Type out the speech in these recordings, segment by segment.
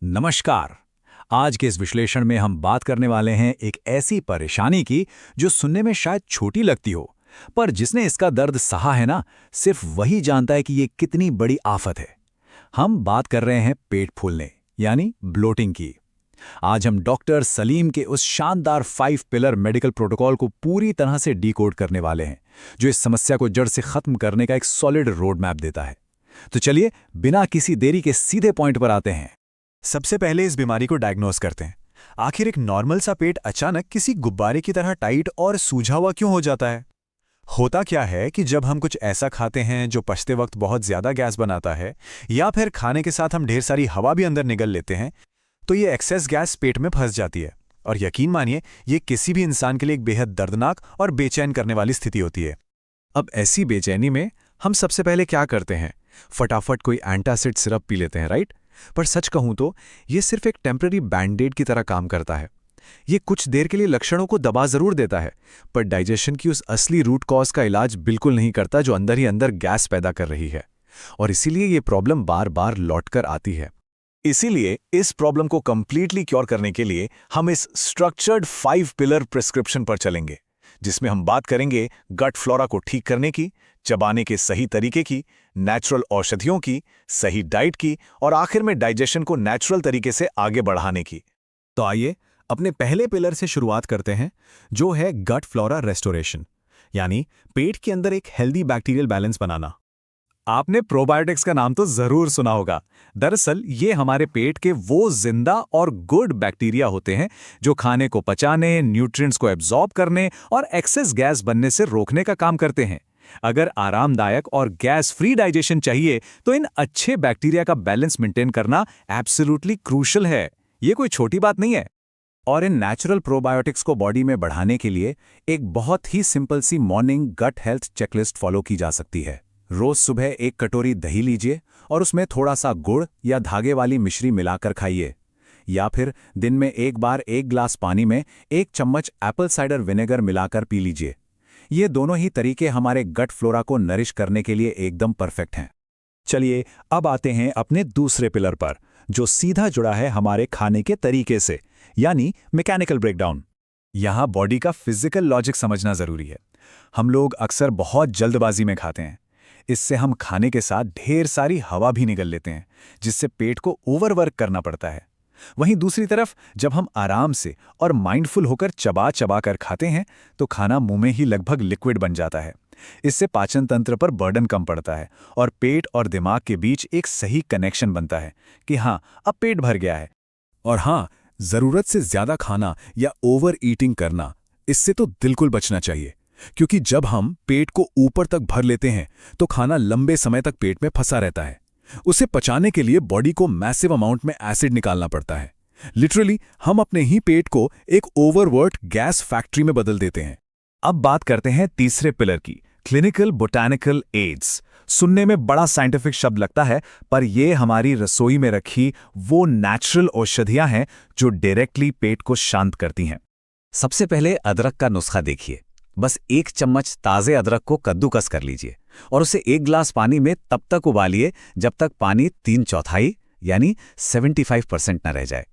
नमस्कार। आज के इस विश्लेषण में हम बात करने वाले हैं एक ऐसी परेशानी की जो सुनने में शायद छोटी लगती हो, पर जिसने इसका दर्द सहा है ना, सिर्फ वही जानता है कि ये कितनी बड़ी आफत है। हम बात कर रहे हैं पेट फूलने यानी ब्लोटिंग की। आज हम डॉक्टर सलीम के उस शानदार 5 पिलर मेडिकल प्रोटोकॉल को पूरी तरह से डिकोड करने वाले हैं, जो इस समस्या को जड़ से खत्म करने का एक सॉलिड रोड मैप देता है। तो चलिए बिना किसी देरी के सीधे पॉइंट पर आते हैं। सबसे पहले इस बीमारी को डायग्नोस करते हैं। आखिर एक नॉर्मल सा पेट अचानक किसी गुब्बारे की तरह टाइट और सूझा हुआ क्यों हो जाता है? होता क्या है कि जब हम कुछ ऐसा खाते हैं जो पचते वक्त बहुत ज्यादा गैस बनाता है, या फिर खाने के साथ हम ढेर सारी हवा भी अंदर निगल लेते हैं, तो ये एक्सेस गैस पेट में फंस जाती है। और यकीन मानिए, ये किसी भी इंसान के लिए एक बेहद दर्दनाक और बेचैन करने वाली स्थिति होती है। अब ऐसी बेचैनी में हम सबसे पहले क्या करते हैं? फटाफट कोई एंटासिड सिरप पी लेते हैं, राइट? पर सच कहूं तो ये सिर्फ एक टेम्पररी बैंडेड की तरह काम करता है। ये कुछ देर के लिए लक्षणों को दबा जरूर देता है, पर डाइजेशन की उस असली रूट कॉज का इलाज बिल्कुल नहीं करता जो अंदर ही अंदर गैस पैदा कर रही है। और इसीलिए ये प्रॉब्लम बार बार लौटकर आती है। इसीलिए इस प्रॉब्लम को कंप्लीटली क्योर करने के लिए हम इस स्ट्रक्चर्ड 5 पिलर प्रिस्क्रिप्शन पर चलेंगे, जिसमें हम बात करेंगे गट फ्लोरा को ठीक करने की, चबाने के सही तरीके की, नेचुरल औषधियों की, सही डाइट की और आखिर में डाइजेशन को नेचुरल तरीके से आगे बढ़ाने की। तो आइए अपने पहले पिलर से शुरुआत करते हैं, जो है गट फ्लोरा रेस्टोरेशन, यानी पेट के अंदर एक हेल्दी बैक्टीरियल बैलेंस बनाना। आपने प्रोबायोटिक्स का नाम तो जरूर सुना होगा। दरअसल ये हमारे पेट के वो जिंदा और गुड बैक्टीरिया होते हैं जो खाने को पचाने, न्यूट्रिएंट्स को एब्जॉर्ब करने और एक्सेस गैस बनने से रोकने का काम करते हैं। अगर आरामदायक और गैस फ्री डाइजेशन चाहिए तो इन अच्छे बैक्टीरिया का बैलेंस मेंटेन करना एब्सोल्युटली क्रूशियल है। ये कोई छोटी बात नहीं है। और इन नेचुरल प्रोबायोटिक्स को बॉडी में बढ़ाने के लिए एक बहुत ही सिंपल सी morning gut health checklist follow की जा सकती है। रोज सुबह 1 कटोरी दही लीजिए और उसमें थोड़ा सा गुड़ या धागे वाली मिश्री मिलाकर खाइए। या फिर दिन में एक बार 1 ग्लास पानी में 1 चम्मच एप्पल साइडर विनेगर मिलाकर पी लीजिए। ये दोनों ही तरीके हमारे गट फ्लोरा को नरिश करने के लिए एकदम परफेक्ट हैं। चलिए अब आते हैं अपने दूसरे पिलर पर, जो सीधा जुड़ा है हमारे खाने के तरीके से, यानी मैकेनिकल ब्रेकडाउन। यहाँ बॉडी का फिजिकल लॉजिक समझना जरूरी है। हम लोग अक्सर बहुत जल्दबाजी में खाते हैं। इससे हम खाने के साथ ढेर सारी हवा भी निगल लेते हैं, जिससे पेट को ओवरवर्क करना पड़ता है। वहीं दूसरी तरफ जब हम आराम से और माइंडफुल होकर चबा चबा कर खाते हैं तो खाना मुंह में ही लगभग लिक्विड बन जाता है। इससे पाचन तंत्र पर बर्डन कम पड़ता है और पेट और दिमाग के बीच एक सही कनेक्शन बनता है कि हाँ, अब पेट भर गया है। और हाँ, जरूरत से ज्यादा खाना या ओवर ईटिंग करना, इससे तो बिल्कुल बचना चाहिए, क्योंकि जब हम पेट को ऊपर तक भर लेते हैं तो खाना लंबे समय तक पेट में फंसा रहता है। उसे पचाने के लिए बॉडी को मैसिव अमाउंट में एसिड निकालना पड़ता है। लिटरली हम अपने ही पेट को एक ओवरवर्क गैस फैक्ट्री में बदल देते हैं। अब बात करते हैं तीसरे पिलर की, क्लिनिकल बोटैनिकल एड्स। सुनने में बड़ा साइंटिफिक शब्द लगता है, पर यह हमारी रसोई में रखी वो नेचुरल औषधियां हैं जो डायरेक्टली पेट को शांत करती हैं। सबसे पहले अदरक का नुस्खा देखिए। बस 1 चम्मच ताजे अदरक को कद्दूकस कर लीजिए और उसे 1 ग्लास पानी में तब तक उबालिए जब तक पानी 3/4 यानी 75% न रह जाए।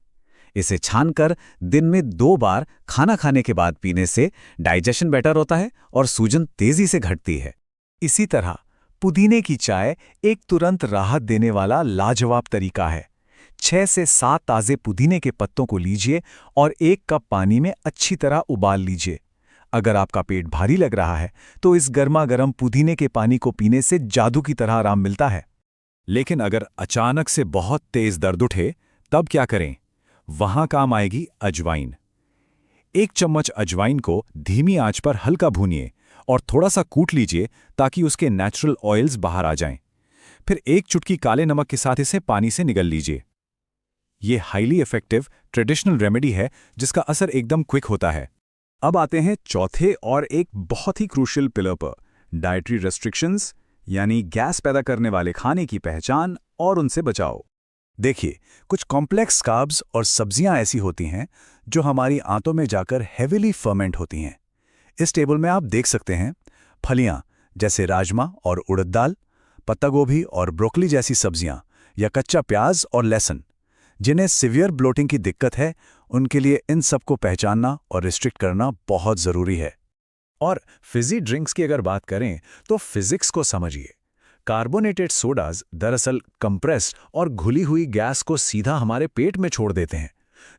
इसे छानकर दिन में 2 बार खाना खाने के बाद पीने से डाइजेशन बेटर होता है और सूजन तेजी से घटती है। इसी तरह पुदीने की चाय एक तुरंत राहत देने वाला लाजवाब तरीका है। 6 से 7 ताजे पुदीने के पत्तों को लीजिए और 1 कप पानी में अच्छी तरह उबाल लीजिए। अगर आपका पेट भारी लग रहा है तो इस गर्मा गर्म पुदीने के पानी को पीने से जादू की तरह आराम मिलता है। लेकिन अगर अचानक से बहुत तेज दर्द उठे तब क्या करें? वहां काम आएगी अजवाइन। 1 चम्मच अजवाइन को धीमी आंच पर हल्का भूनिए और थोड़ा सा कूट लीजिए ताकि उसके नेचुरल ऑयल्स बाहर आ जाएं। फिर 1 चुटकी काले नमक के साथ इसे पानी से निगल लीजिए। ये हाईली इफेक्टिव ट्रेडिशनल रेमेडी है जिसका असर एकदम क्विक होता है। अब आते हैं चौथे और एक बहुत ही क्रूशियल पिलर पर, डाइटरी रेस्ट्रिक्शंस, यानी गैस पैदा करने वाले खाने की पहचान और उनसे बचाओ। देखिए, कुछ कॉम्प्लेक्स कार्ब्स और सब्जियां ऐसी होती हैं जो हमारी आंतों में जाकर हेविली फर्मेंट होती हैं। इस टेबल में आप देख सकते हैं फलियां जैसे राजमा और उड़द दाल, पत्ता गोभी और ब्रोकली जैसी सब्जियां, या कच्चा प्याज और लहसुन। जिन्हें सिवियर ब्लोटिंग की दिक्कत है, उनके लिए इन सबको पहचानना और रिस्ट्रिक्ट करना बहुत ज़रूरी है। और फिजी ड्रिंक्स की अगर बात करें तो फिजिक्स को समझिए। कार्बोनेटेड सोडाज दरअसल कंप्रेस्ड और घुली हुई गैस को सीधा हमारे पेट में छोड़ देते हैं।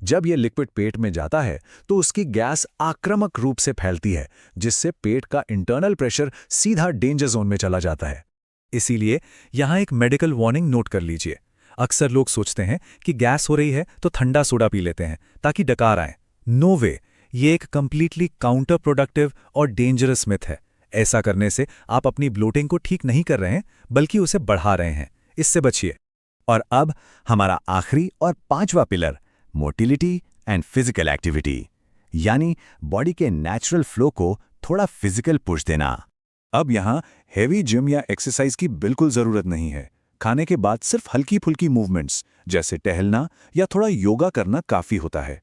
जब यह लिक्विड पेट में जाता है तो उसकी गैस आक्रामक रूप से फैलती है, जिससे पेट का इंटरनल प्रेशर सीधा डेंजर जोन में चला जाता है। इसीलिए यहाँ एक मेडिकल वार्निंग नोट कर लीजिए। अक्सर लोग सोचते हैं कि गैस हो रही है तो ठंडा सोडा पी लेते हैं ताकि डकार आए। नो वे, ये एक कंप्लीटली काउंटर प्रोडक्टिव और डेंजरस मिथ है। ऐसा करने से आप अपनी ब्लोटिंग को ठीक नहीं कर रहे हैं, बल्कि उसे बढ़ा रहे हैं। इससे बचिए। और अब हमारा आखिरी और पांचवा pillar, motility and physical activity, यानी बॉडी के नेचुरल फ्लो को थोड़ा फिजिकल पुश देना। अब यहाँ हेवी जिम या एक्सरसाइज की बिल्कुल ज़रूरत नहीं है। खाने के बाद सिर्फ हल्की फुल्की मूवमेंट्स जैसे टहलना या थोड़ा योगा करना काफ़ी होता है।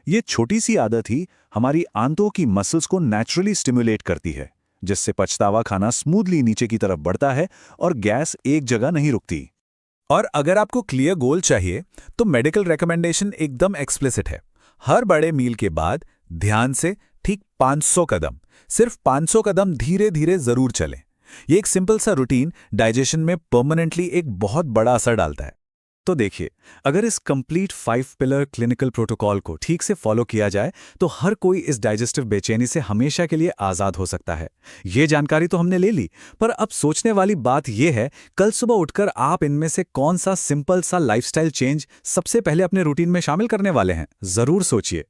ये छोटी सी आदत ही हमारी आंतों की मसल्स को नेचुरली स्टिमुलेट करती है, जिससे पछतावा खाना स्मूथली नीचे की तरफ बढ़ता है और गैस एक जगह नहीं रुकती। और अगर आपको क्लियर गोल चाहिए तो मेडिकल रिकमेंडेशन एकदम एक्सप्लिसिट है। हर बड़े मील के बाद ध्यान से ठीक 500 कदम, सिर्फ 500 कदम धीरे धीरे जरूर चलें। ये एक सिंपल सा रूटीन डाइजेशन में परमानेंटली एक बहुत बड़ा असर डालता है। तो देखिए, अगर इस कंप्लीट 5 पिलर क्लिनिकल प्रोटोकॉल को ठीक से फॉलो किया जाए तो हर कोई इस डाइजेस्टिव बेचैनी से हमेशा के लिए आज़ाद हो सकता है। ये जानकारी तो हमने ले ली, पर अब सोचने वाली बात यह है, कल सुबह उठकर आप इनमें से कौन सा सिंपल सा लाइफस्टाइल चेंज सबसे पहले अपने रूटीन में शामिल करने वाले हैं? ज़रूर सोचिए।